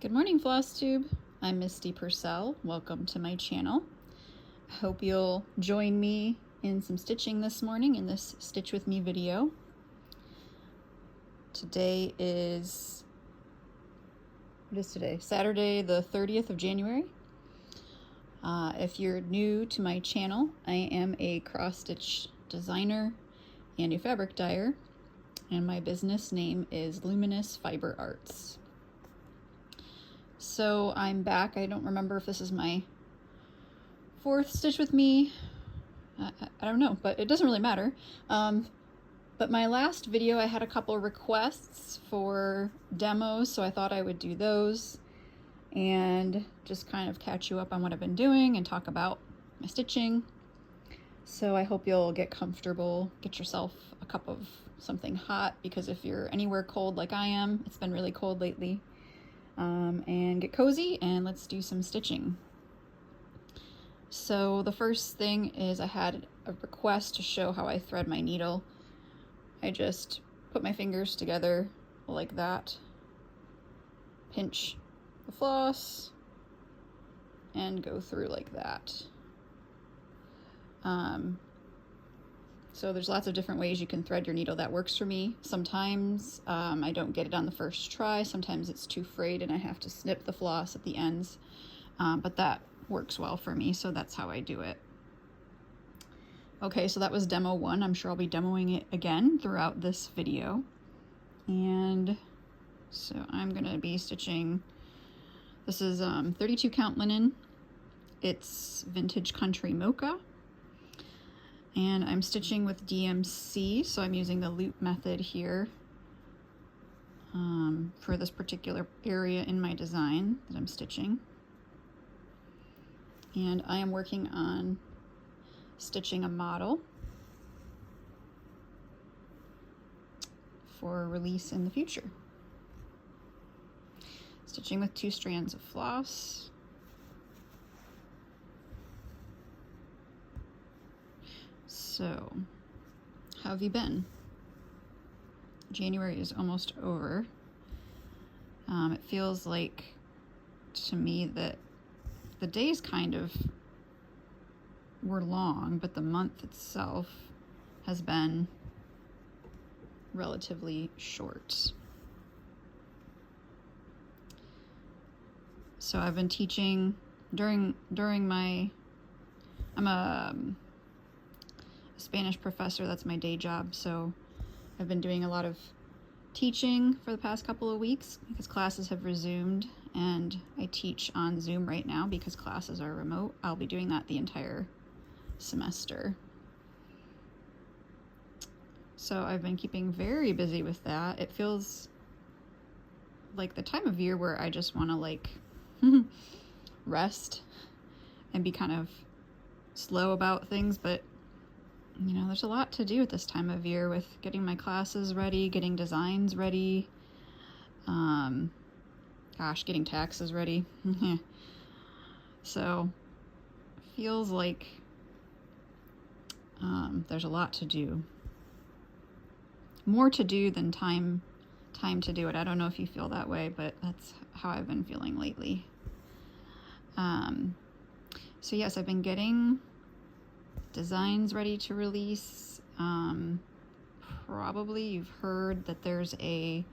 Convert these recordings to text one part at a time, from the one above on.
Good morning, Floss Tube. I'm Misty Purcell. Welcome to my channel. I hope you'll join me in some stitching this morning in this Stitch With Me video. Today is, what is today? Saturday, the 30th of January. If you're new to my channel, I am a cross-stitch designer and a fabric dyer, and my business name is Luminous Fiber Arts. So I'm back. I don't remember if this is my fourth Stitch With Me. I don't know, but it doesn't really matter. But my last video, I had a couple of requests for demos, so I thought I would do those and just kind of catch you up on what I've been doing and talk about my stitching. So I hope you'll get comfortable, get yourself a cup of something hot, because if you're anywhere cold like I am, it's been really cold lately. And get cozy, and let's do some stitching. So the first thing is I had a request to show how I thread my needle. I just put my fingers together like that, pinch the floss, and go through like that. So there's lots of different ways you can thread your needle. That works for me. Sometimes I don't get it on the first try. Sometimes it's too frayed and I have to snip the floss at the ends. But that works well for me, so that's how I do it. Okay, so that was demo one. I'm sure I'll be demoing it again throughout this video. And so I'm gonna be stitching, this is 32 count linen. It's Vintage Country Mocha. And I'm stitching with DMC, so I'm using the loop method here for this particular area in my design that I'm stitching. And I am working on stitching a model for release in the future. Stitching with 2 strands of floss. So, how have you been? January is almost over. It feels like, to me, that the days kind of were long, but the month itself has been relatively short. So I've been teaching during my, I'm a Spanish professor, that's my day job, so I've been doing a lot of teaching for the past couple of weeks because classes have resumed, and I teach on Zoom right now because classes are remote. I'll be doing that the entire semester. So I've been keeping very busy with that. It feels like the time of year where I just want to like rest and be kind of slow about things, but you know, there's a lot to do at this time of year with getting my classes ready, getting designs ready, getting taxes ready. So feels like there's a lot to do. More to do than time to do it. I don't know if you feel that way, but that's how I've been feeling lately. So yes, I've been getting designs ready to release. Probably you've heard that there's a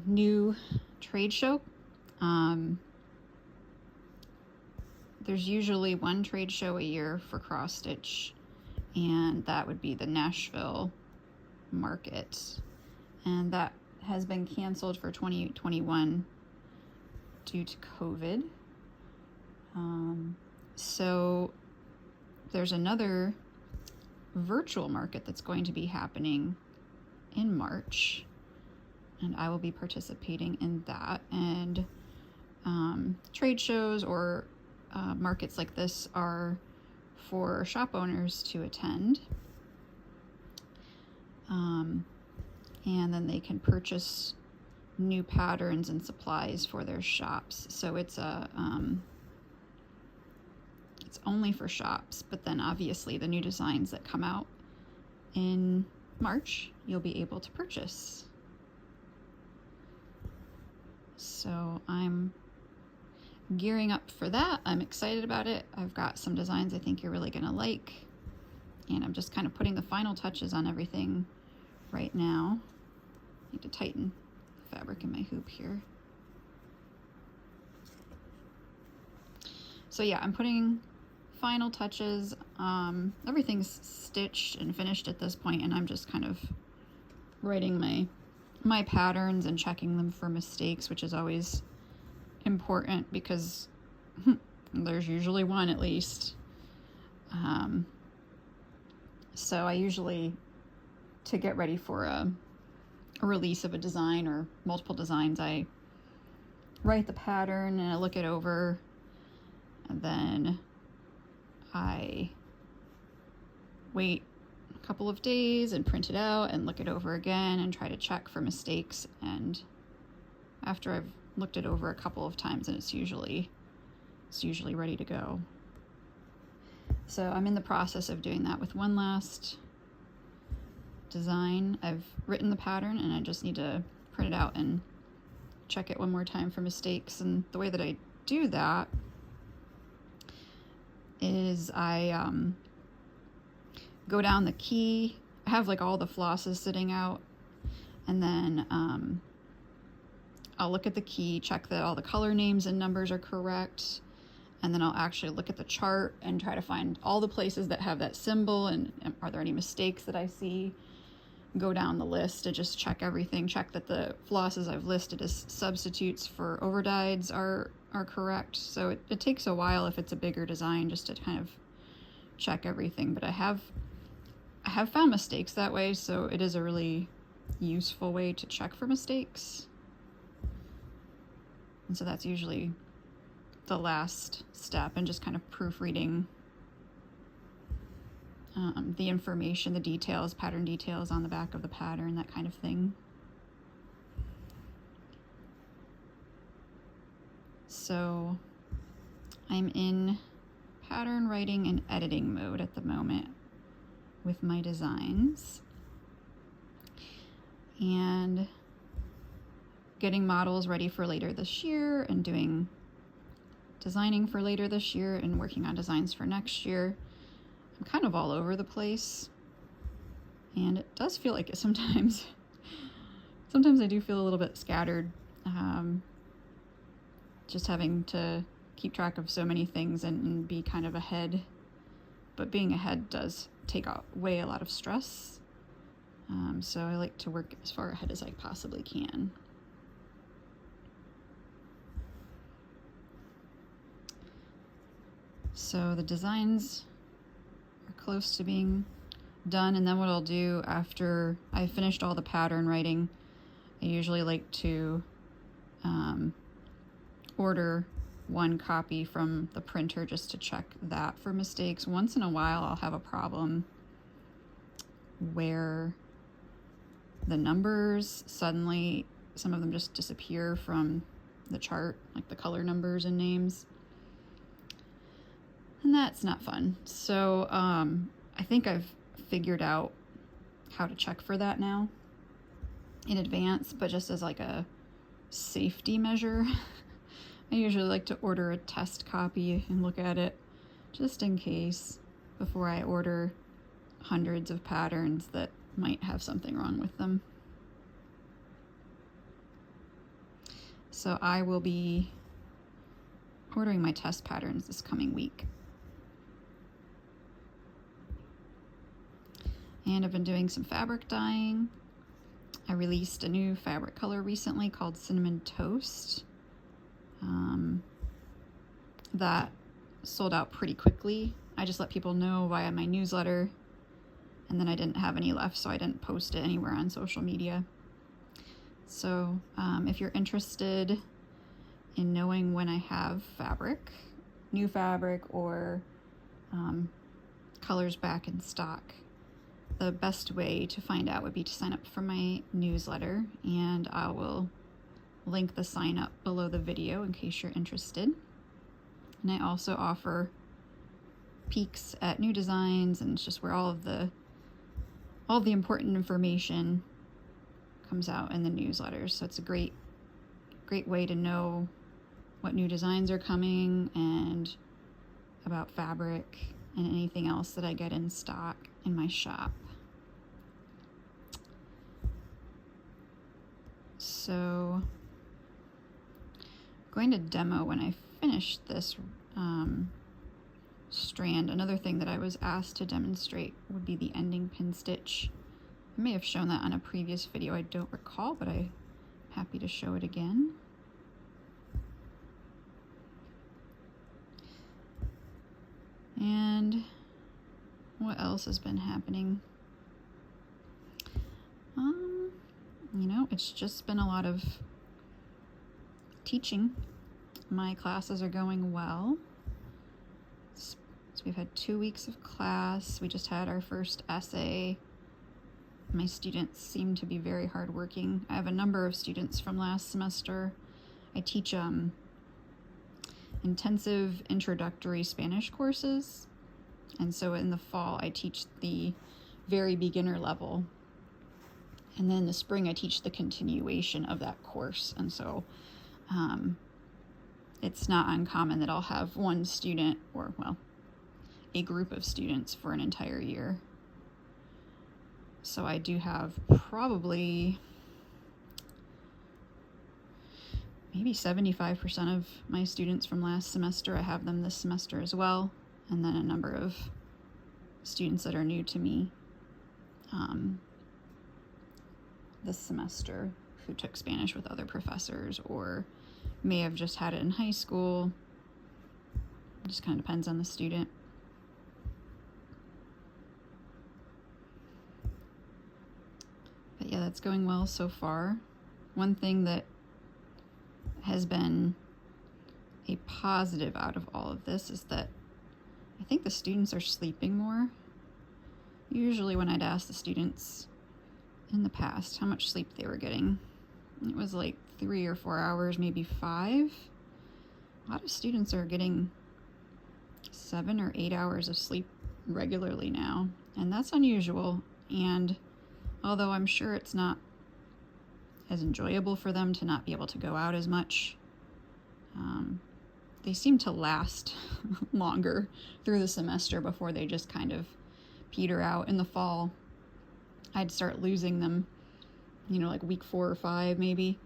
new trade show. There's usually one trade show a year for cross stitch, and that would be the Nashville market, and that has been canceled for 2021 due to COVID. So there's another virtual market that's going to be happening in March, and I will be participating in that. And trade shows or markets like this are for shop owners to attend, and then they can purchase new patterns and supplies for their shops. So it's it's only for shops, but then obviously the new designs that come out in March, you'll be able to purchase. So I'm gearing up for that. I'm excited about it. I've got some designs I think you're really gonna like, and I'm just kind of putting the final touches on everything right now. I need to tighten the fabric in my hoop here. So yeah, I'm putting final touches. Everything's stitched and finished at this point, and I'm just kind of writing my patterns and checking them for mistakes, which is always important because there's usually one at least. So I usually, to get ready for a release of a design or multiple designs, I write the pattern and I look it over, and then I wait a couple of days and print it out and look it over again and try to check for mistakes. And after I've looked it over a couple of times, and it's usually ready to go. So I'm in the process of doing that with one last design. I've written the pattern and I just need to print it out and check it one more time for mistakes. And the way that I do that is I go down the key. I have like all the flosses sitting out, and then I'll look at the key, check that all the color names and numbers are correct, and then I'll actually look at the chart and try to find all the places that have that symbol and are there any mistakes that I see. Go down the list to just check everything, check that the flosses I've listed as substitutes for overdyes are correct. So it takes a while if it's a bigger design just to kind of check everything, but I have found mistakes that way, so it is a really useful way to check for mistakes. And so that's usually the last step, and just kind of proofreading the information, the details, pattern details on the back of the pattern, that kind of thing. So I'm in pattern writing and editing mode at the moment with my designs, and getting models ready for later this year and doing designing for later this year and working on designs for next year. I'm kind of all over the place, and it does feel like it sometimes. Sometimes I do feel a little bit scattered, just having to keep track of so many things and be kind of ahead. But being ahead does take away a lot of stress, so I like to work as far ahead as I possibly can. So the designs are close to being done, and then what I'll do after I've finished all the pattern writing, I usually like to order one copy from the printer just to check that for mistakes. Once in a while I'll have a problem where the numbers suddenly, some of them just disappear from the chart, like the color numbers and names. And that's not fun. So I think I've figured out how to check for that now in advance, but just as like a safety measure, I usually like to order a test copy and look at it just in case before I order hundreds of patterns that might have something wrong with them. So I will be ordering my test patterns this coming week. And I've been doing some fabric dyeing. I released a new fabric color recently called Cinnamon Toast. That sold out pretty quickly. I just let people know via my newsletter, and then I didn't have any left, so I didn't post it anywhere on social media. So if you're interested in knowing when I have fabric, new fabric, or colors back in stock, the best way to find out would be to sign up for my newsletter, and I will link the sign up below the video in case you're interested. And I also offer peeks at new designs, and it's just where all the important information comes out in the newsletters. So it's a great great way to know what new designs are coming and about fabric and anything else that I get in stock in my shop. So I'm going to demo when I finish this strand. Another thing that I was asked to demonstrate would be the ending pin stitch. I may have shown that on a previous video, I don't recall, but I'm happy to show it again. And what else has been happening? You know, it's just been a lot of teaching. My classes are going well. So we've had 2 weeks of class. We just had our first essay. My students seem to be very hardworking. I have a number of students from last semester. I teach intensive introductory Spanish courses. And so in the fall, I teach the very beginner level. And then in the spring, I teach the continuation of that course. And so it's not uncommon that I'll have one student or, well, a group of students for an entire year. So I do have probably maybe 75% of my students from last semester. I have them this semester as well. And then a number of students that are new to me this semester who took Spanish with other professors or may have just had it in high school. It just kind of depends on the student. But yeah, that's going well so far. One thing that has been a positive out of all of this is that I think the students are sleeping more. Usually when I'd ask the students in the past how much sleep they were getting, it was like 3 or 4 hours, maybe 5. A lot of students are getting 7 or 8 hours of sleep regularly now, and that's unusual. And although I'm sure it's not as enjoyable for them to not be able to go out as much, they seem to last longer through the semester before they just kind of peter out. In the fall, I'd start losing them, you know, like week 4 or 5 maybe,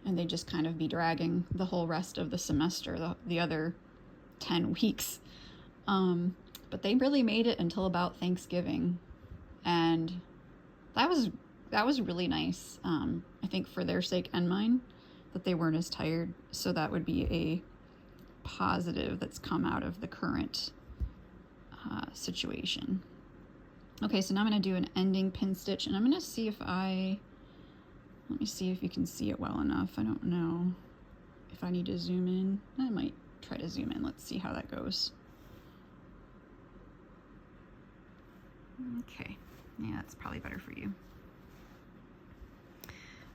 and they'd just kind of be dragging the whole rest of the semester, the other 10 weeks. But they really made it until about Thanksgiving, and that was really nice. I think for their sake and mine, that they weren't as tired. So that would be a positive that's come out of the current situation. Okay, so now I'm going to do an ending pin stitch, and I'm going to see if let me see if you can see it well enough. I don't know if I need to zoom in. I might try to zoom in. Let's see how that goes. Okay, yeah, that's probably better for you.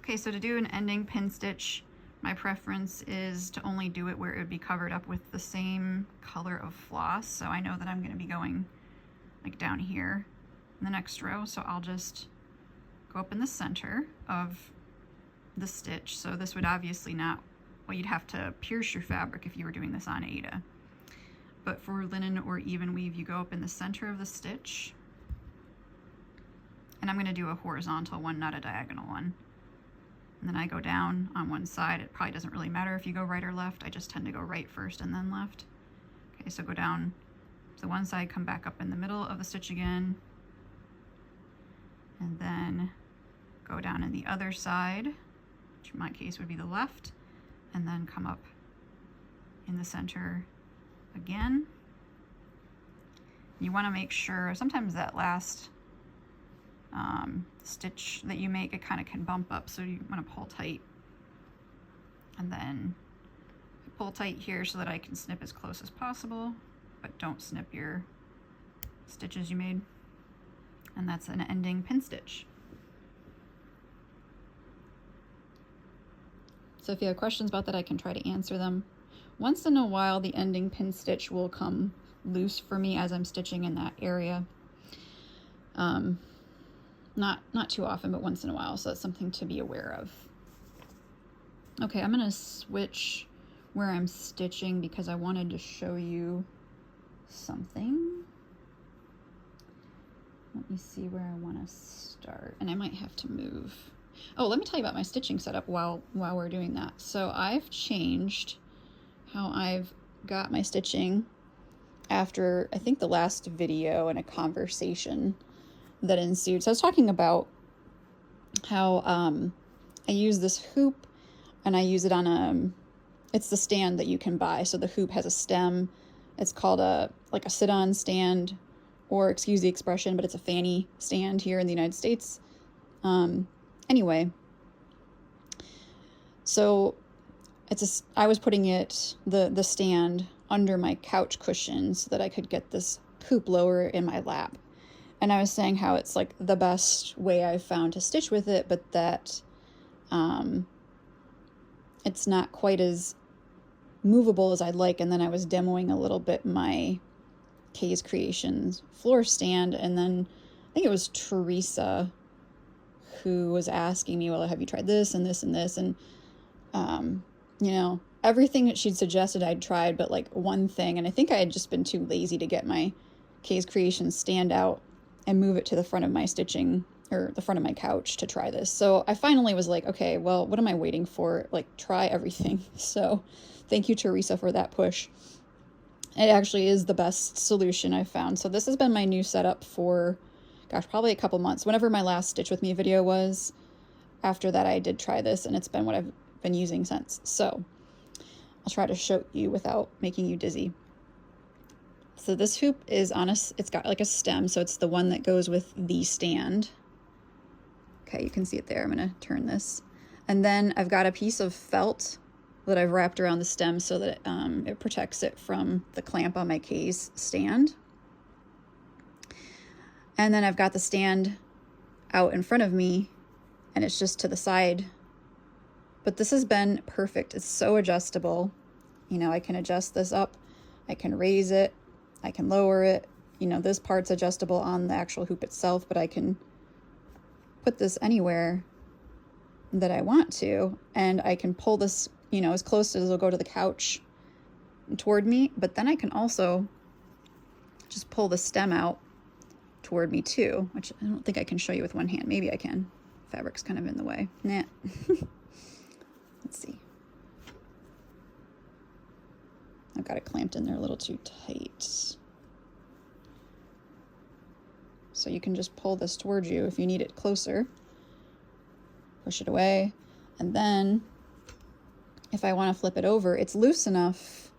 Okay, so to do an ending pin stitch, my preference is to only do it where it would be covered up with the same color of floss. So I know that I'm going to be going like down here in the next row. So I'll just go up in the center of the stitch. So this would obviously not, well, you'd have to pierce your fabric if you were doing this on Aida. But for linen or even weave, you go up in the center of the stitch. And I'm going to do a horizontal one, not a diagonal one. And then I go down on one side. It probably doesn't really matter if you go right or left. I just tend to go right first and then left. Okay, so go down to one side, come back up in the middle of the stitch again. And then go down in the other side, which in my case would be the left, and then come up in the center again. You want to make sure, sometimes that last stitch that you make, it kind of can bump up, so you want to pull tight. And then pull tight here so that I can snip as close as possible, but don't snip your stitches you made. And that's an ending pin stitch. So if you have questions about that, I can try to answer them. Once in a while, the ending pin stitch will come loose for me as I'm stitching in that area. Not too often, but once in a while, so that's something to be aware of. Okay, I'm gonna switch where I'm stitching because I wanted to show you something. Let me see where I want to start, and I might have to move. Oh, let me tell you about my stitching setup while we're doing that. So I've changed how I've got my stitching after, I think, the last video and a conversation that ensued. So I was talking about how I use this hoop, and I use it on it's the stand that you can buy. So the hoop has a stem. It's called like a sit-on stand, or excuse the expression, but it's a fanny stand here in the United States. Anyway, so I was putting the stand under my couch cushions so that I could get this hoop lower in my lap. And I was saying how it's like the best way I've found to stitch with it, but that it's not quite as movable as I'd like. And then I was demoing a little bit my Kay's Creations floor stand, and then I think it was Teresa who was asking me, well, have you tried this and this and this? And you know, everything that she'd suggested I'd tried, but like one thing, and I think I had just been too lazy to get my Kay's Creations stand out and move it to the front of my stitching, or the front of my couch, to try this. So I finally was like, okay, well, what am I waiting for? Like, try everything. So thank you, Teresa, for that push. It actually is the best solution I've found. So this has been my new setup for, gosh, probably a couple months. Whenever my last Stitch With Me video was, after that I did try this, and it's been what I've been using since. So I'll try to show you without making you dizzy. So this hoop is on it's got like a stem, so it's the one that goes with the stand. Okay, you can see it there. I'm gonna turn this. And then I've got a piece of felt that I've wrapped around the stem so that it protects it from the clamp on my Kay's stand. And then I've got the stand out in front of me, and it's just to the side. But this has been perfect. It's so adjustable. You know, I can adjust this up, I can raise it, I can lower it. You know, this part's adjustable on the actual hoop itself, but I can put this anywhere that I want to, and I can pull this, you know, as close as it'll go to the couch toward me, but then I can also just pull the stem out toward me too, which I don't think I can show you with one hand. Maybe I can. Fabric's kind of in the way. Nah. Let's see. I've got it clamped in there a little too tight. So you can just pull this towards you if you need it closer. Push it away. And then if I want to flip it over, it's loose enough.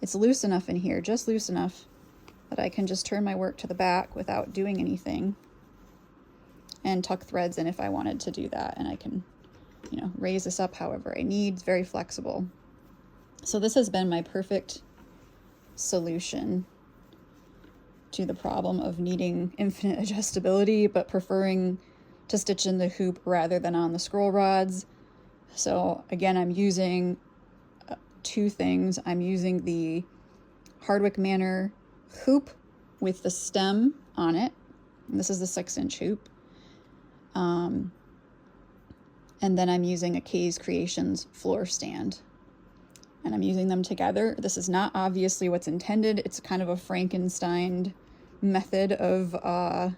It's loose enough in here, just loose enough that I can just turn my work to the back without doing anything, and tuck threads in if I wanted to do that. And I can, you know, raise this up however I need. It's very flexible. So this has been my perfect solution to the problem of needing infinite adjustability, but preferring to stitch in the hoop rather than on the scroll rods. So again, I'm using two things. I'm using the Hardwicke Manor hoop with the stem on it. And this is the 6-inch hoop. And then I'm using a Kay's Creations floor stand. And I'm using them together. This is not obviously what's intended. It's kind of a Frankenstein method of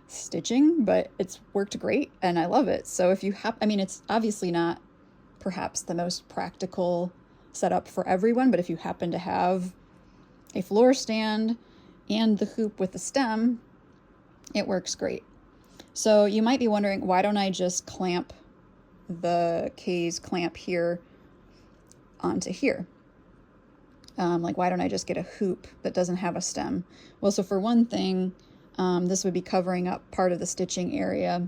stitching, but it's worked great and I love it. So if you have, I mean, it's obviously not perhaps the most practical setup for everyone, but if you happen to have a floor stand and the hoop with the stem, it works great. So you might be wondering, why don't I just clamp the Kay's clamp here onto here? Like, why don't I just get a hoop that doesn't have a stem? Well, so for one thing, this would be covering up part of the stitching area,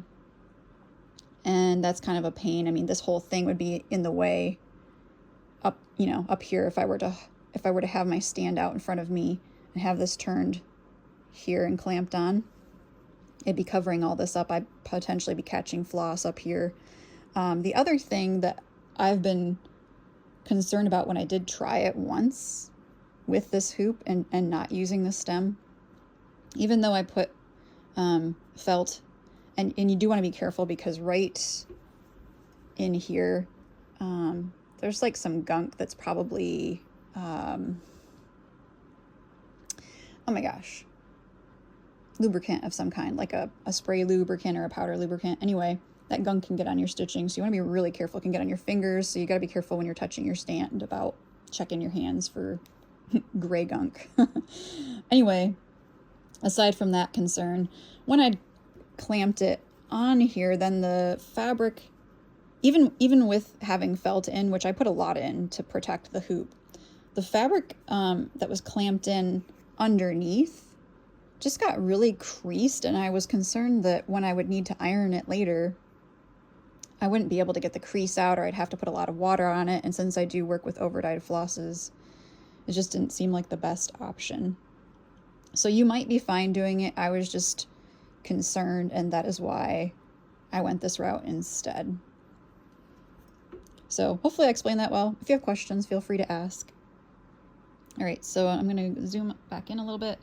and that's kind of a pain. I mean, this whole thing would be in the way up, you know, up here if I were to have my stand out in front of me and have this turned here and clamped on. It'd be covering all this up. I'd potentially be catching floss up here. The other thing that I've been concerned about when I did try it once with this hoop and not using the stem, even though I put felt And you do want to be careful because right in here, there's like some gunk that's probably, oh my gosh, lubricant of some kind, like a spray lubricant or a powder lubricant. Anyway, that gunk can get on your stitching, so you want to be really careful. It can get on your fingers, so you got to be careful when you're touching your stand about checking your hands for gray gunk. Anyway, aside from that concern, when I'd clamped it on here, then the fabric, even with having felt in, which I put a lot in to protect the hoop, the fabric that was clamped in underneath just got really creased, and I was concerned that when I would need to iron it later, I wouldn't be able to get the crease out, or I'd have to put a lot of water on it. And since I do work with over-dyed flosses, it just didn't seem like the best option. So you might be fine doing it. I was just concerned, and that is why I went this route instead. So hopefully I explained that well. If you have questions, feel free to ask. All right, so I'm going to zoom back in a little bit,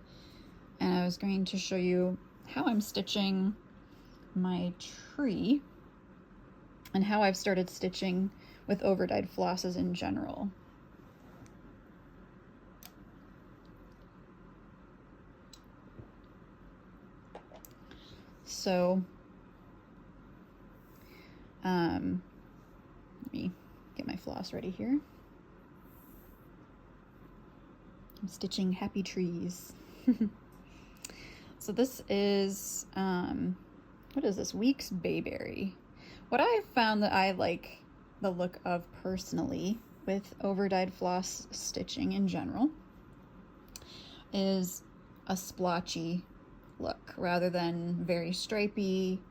and I was going to show you how I'm stitching my tree and how I've started stitching with over-dyed flosses in general. So, let me get my floss ready here. I'm stitching happy trees. So this is, what is this? Weeks Bayberry. What I found that I like the look of personally with over-dyed floss stitching in general is a splotchy look rather than very stripy.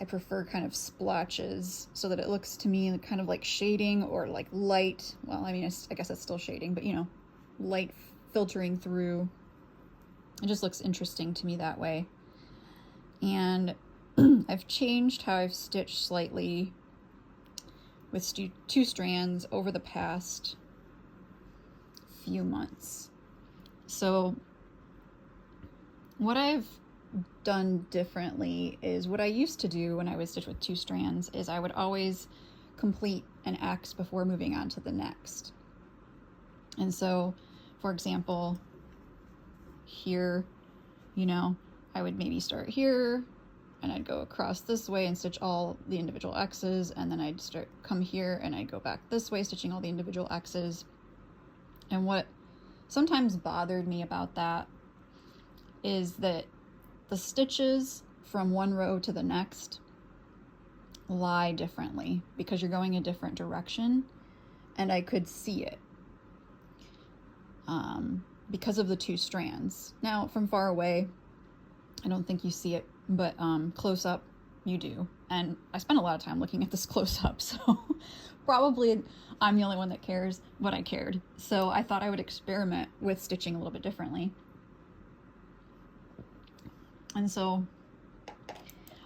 I prefer kind of splotches so that it looks to me kind of like shading or like light. Well, I mean, I guess it's still shading, but you know, light filtering through. It just looks interesting to me that way. And I've changed how I've stitched slightly with two strands over the past few months. So what I've done differently is what I used to do when I would stitch with two strands is I would always complete an X before moving on to the next. And so, for example, here, you know, I would maybe start here and I'd go across this way and stitch all the individual X's, and then I'd come here and I'd go back this way, stitching all the individual X's. And what sometimes bothered me about that is that the stitches from one row to the next lie differently because you're going a different direction, and I could see it because of the two strands. Now, from far away, I don't think you see it, but close up, you do. And I spent a lot of time looking at this close up, so probably I'm the only one that cares, but I cared. So I thought I would experiment with stitching a little bit differently. And so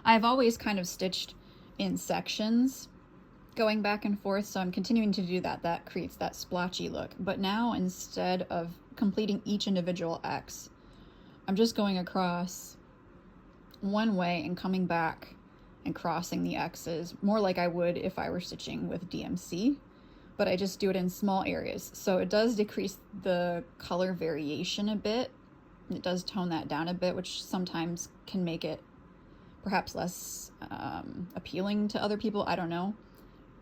I've always kind of stitched in sections going back and forth, so I'm continuing to do that. That creates that splotchy look. But now, instead of completing each individual X, I'm just going across one way and coming back and crossing the X's, more like I would if I were stitching with DMC, but I just do it in small areas. So it does decrease the color variation a bit. It does tone that down a bit, which sometimes can make it perhaps less appealing to other people. I don't know.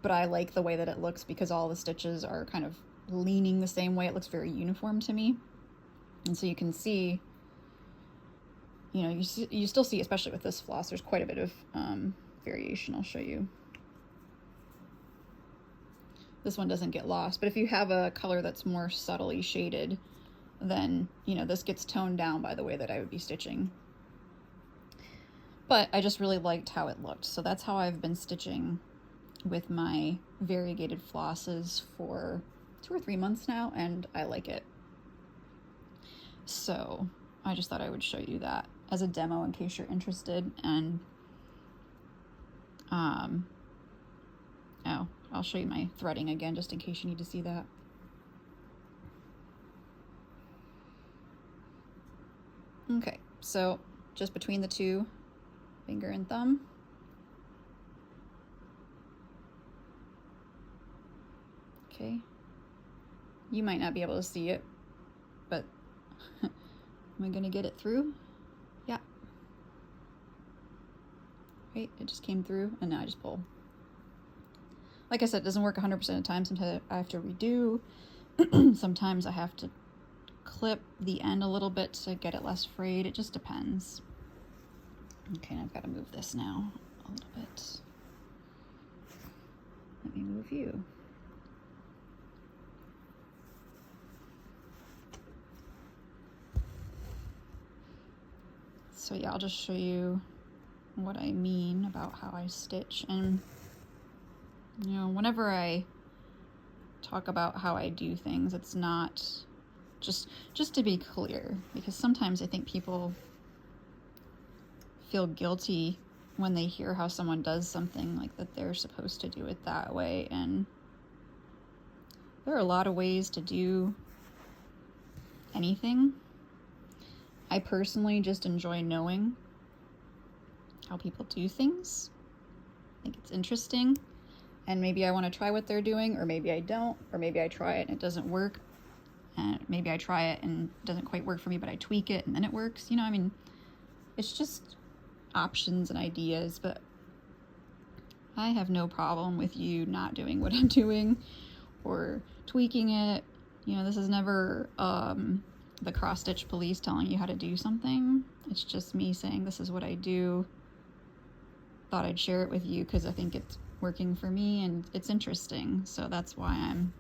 But I like the way that it looks because all the stitches are kind of leaning the same way. It looks very uniform to me. And so you can see, you know, you still see, especially with this floss, there's quite a bit of variation. I'll show you. This one doesn't get lost, but if you have a color that's more subtly shaded, then, you know, this gets toned down by the way that I would be stitching. But I just really liked how it looked. So that's how I've been stitching with my variegated flosses for 2 or 3 months now, and I like it. So I just thought I would show you that as a demo in case you're interested. And oh, I'll show you my threading again just in case you need to see that. Okay, so just between the two finger and thumb. Okay. You might not be able to see it, but am I gonna get it through? Yeah. Right, it just came through, and now I just pull. Like I said, it doesn't work 100% of the time. Sometimes I have to redo. Sometimes I have to clip the end a little bit to get it less frayed. It just depends. Okay, I've got to move this now a little bit. Let me move you. So yeah, I'll just show you what I mean about how I stitch. And you know, whenever I talk about how I do things, it's not just to be clear, because sometimes I think people feel guilty when they hear how someone does something, like that they're supposed to do it that way. And there are a lot of ways to do anything. I personally just enjoy knowing how people do things. I think it's interesting, and maybe I want to try what they're doing, or maybe I don't, or maybe I try it and it doesn't work, and maybe I try it and it doesn't quite work for me, but I tweak it and then it works. You know, I mean, it's just options and ideas. But I have no problem with you not doing what I'm doing or tweaking it. You know, this is never the cross-stitch police telling you how to do something. It's just me saying, this is what I do. Thought I'd share it with you because I think it's working for me and it's interesting. So that's why I'm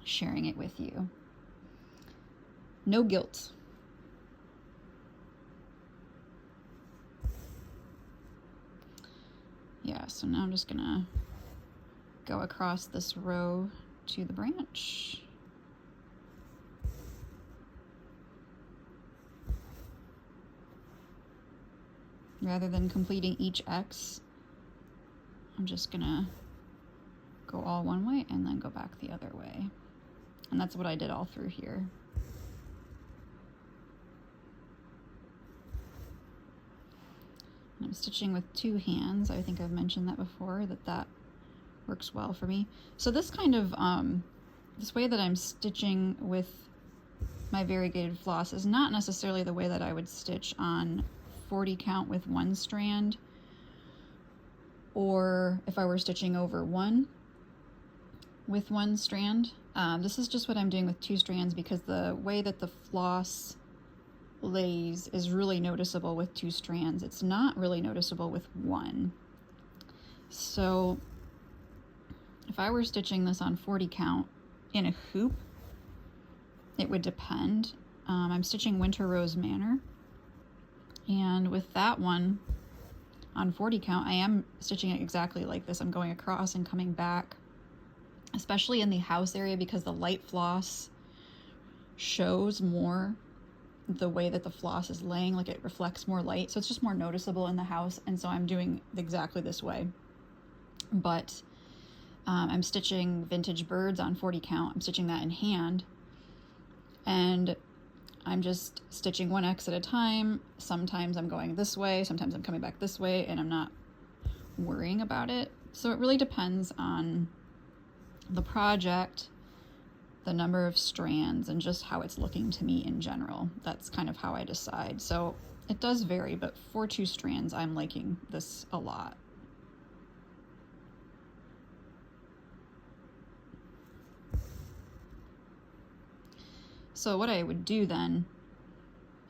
sharing it with you. No guilt. Yeah, so now I'm just gonna go across this row to the branch. Rather than completing each X, I'm just gonna go all one way and then go back the other way. And that's what I did all through here. I'm stitching with two hands. I think I've mentioned that before, that works well for me. So this kind of, this way that I'm stitching with my variegated floss is not necessarily the way that I would stitch on 40 count with one strand, or if I were stitching over one with one strand. This is just what I'm doing with two strands, because the way that the floss lays is really noticeable with two strands. It's not really noticeable with one. So if I were stitching this on 40 count in a hoop, it would depend. I'm stitching Winter Rose Manor, and with that one on 40 count, I am stitching it exactly like this. I'm going across and coming back, especially in the house area, because the light floss shows more the way that the floss is laying, like it reflects more light, so it's just more noticeable in the house. And so I'm doing exactly this way. But I'm stitching Vintage Birds on 40 count. I'm stitching that in hand, and I'm just stitching one X at a time. Sometimes I'm going this way, sometimes I'm coming back this way, and I'm not worrying about it. So it really depends on the project, the number of strands, and just how it's looking to me in general. That's kind of how I decide. So it does vary, but for two strands, I'm liking this a lot. So what I would do then,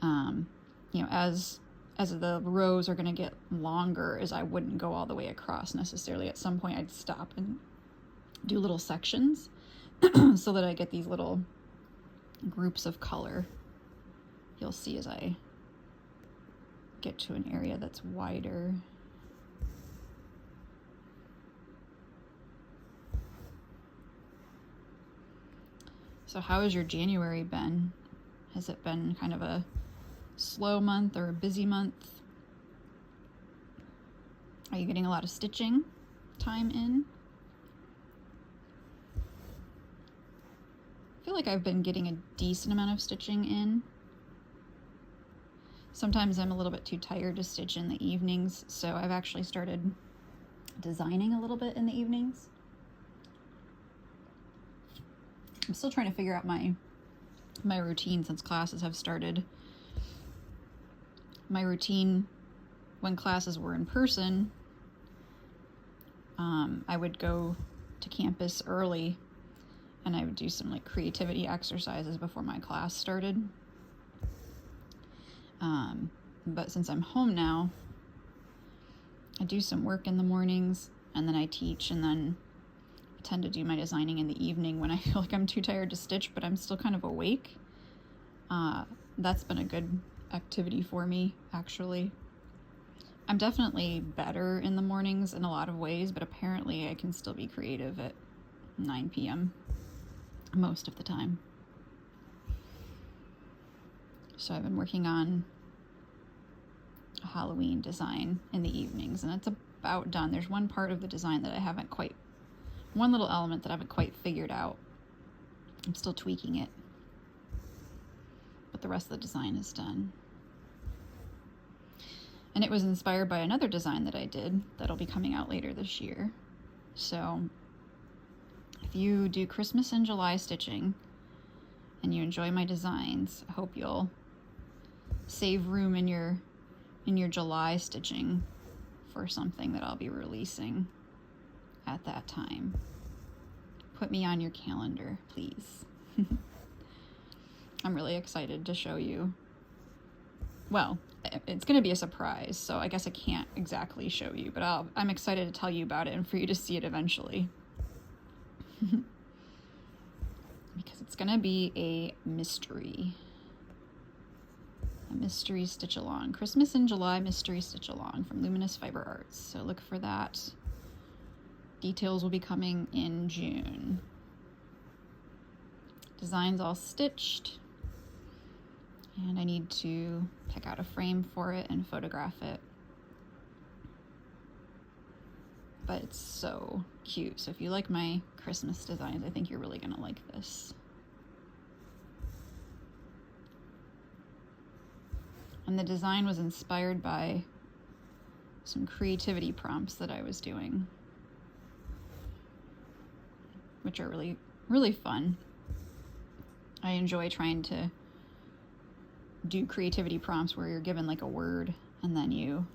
you know, as the rows are going to get longer, is I wouldn't go all the way across necessarily. At some point I'd stop and do little sections so that I get these little groups of color. You'll see as I get to an area that's wider. So how has your January been? Has it been kind of a slow month or a busy month? Are you getting a lot of stitching time in? I feel like I've been getting a decent amount of stitching in. Sometimes I'm a little bit too tired to stitch in the evenings, so I've actually started designing a little bit in the evenings. I'm still trying to figure out my routine since classes have started. My routine when classes were in person, I would go to campus early and I would do some like creativity exercises before my class started. But since I'm home now, I do some work in the mornings and then I teach, and then I tend to do my designing in the evening when I feel like I'm too tired to stitch, but I'm still kind of awake. That's been a good activity for me, actually. I'm definitely better in the mornings in a lot of ways, but apparently I can still be creative at 9 p.m. most of the time. So I've been working on a Halloween design in the evenings, and it's about done. There's one part of the design that I haven't quite, one little element that I haven't quite figured out. I'm still tweaking it, but the rest of the design is done. And it was inspired by another design that I did that'll be coming out later this year. So if you do Christmas and July stitching and you enjoy my designs, I hope you'll save room in your July stitching for something that I'll be releasing at that time. Put me on your calendar, please. I'm really excited to show you. Well, it's going to be a surprise, so I guess I can't exactly show you, but I'm excited to tell you about it and for you to see it eventually. Because it's going to be a mystery. A mystery stitch along. Christmas in July mystery stitch along from Luminous Fiber Arts. So look for that. Details will be coming in June. Design's all stitched. And I need to pick out a frame for it and photograph it. But it's so cute. So if you like my Christmas designs, I think you're really gonna like this. And the design was inspired by some creativity prompts that I was doing, which are really, really fun. I enjoy trying to do creativity prompts where you're given like a word and then you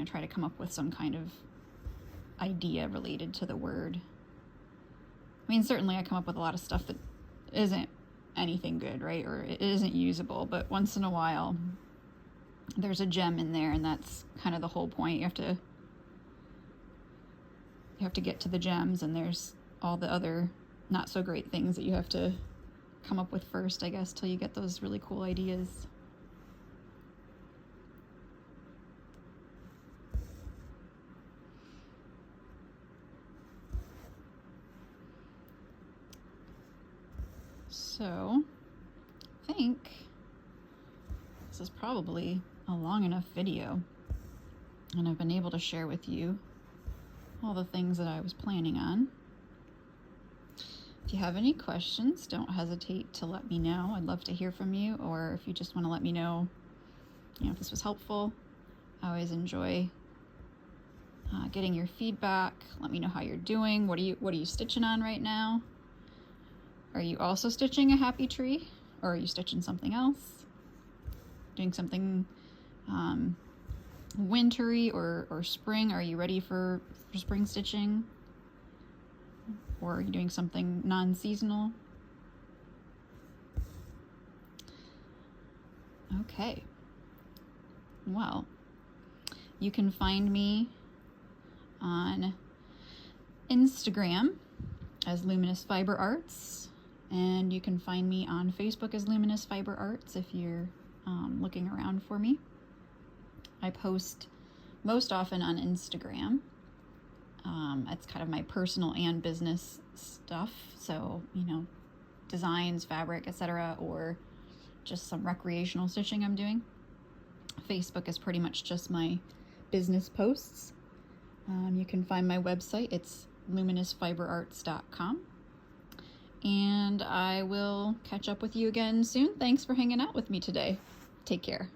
try to come up with some kind of idea related to the word. I mean, certainly I come up with a lot of stuff that isn't anything good, right? Or it isn't usable, but once in a while there's a gem in there, and that's kind of the whole point. You have to get to the gems, and there's all the other not so great things that you have to come up with first, I guess, till you get those really cool ideas. So I think this is probably a long enough video, and I've been able to share with you all the things that I was planning on. If you have any questions, don't hesitate to let me know. I'd love to hear from you, or if you just want to let me know, if this was helpful. I always enjoy getting your feedback. Let me know how you're doing. What are you stitching on right now? Are you also stitching a happy tree, or are you stitching something else? Doing something wintry or spring? Are you ready for spring stitching? Or are you doing something non-seasonal? Okay. Well, you can find me on Instagram as Luminous Fiber Arts, and you can find me on Facebook as Luminous Fiber Arts if you're looking around for me. I post most often on Instagram. It's kind of my personal and business stuff, so designs, fabric, etc., or just some recreational stitching I'm doing. Facebook is pretty much just my business posts. You can find my website. It's luminousfiberarts.com. And I will catch up with you again soon. Thanks for hanging out with me today. Take care.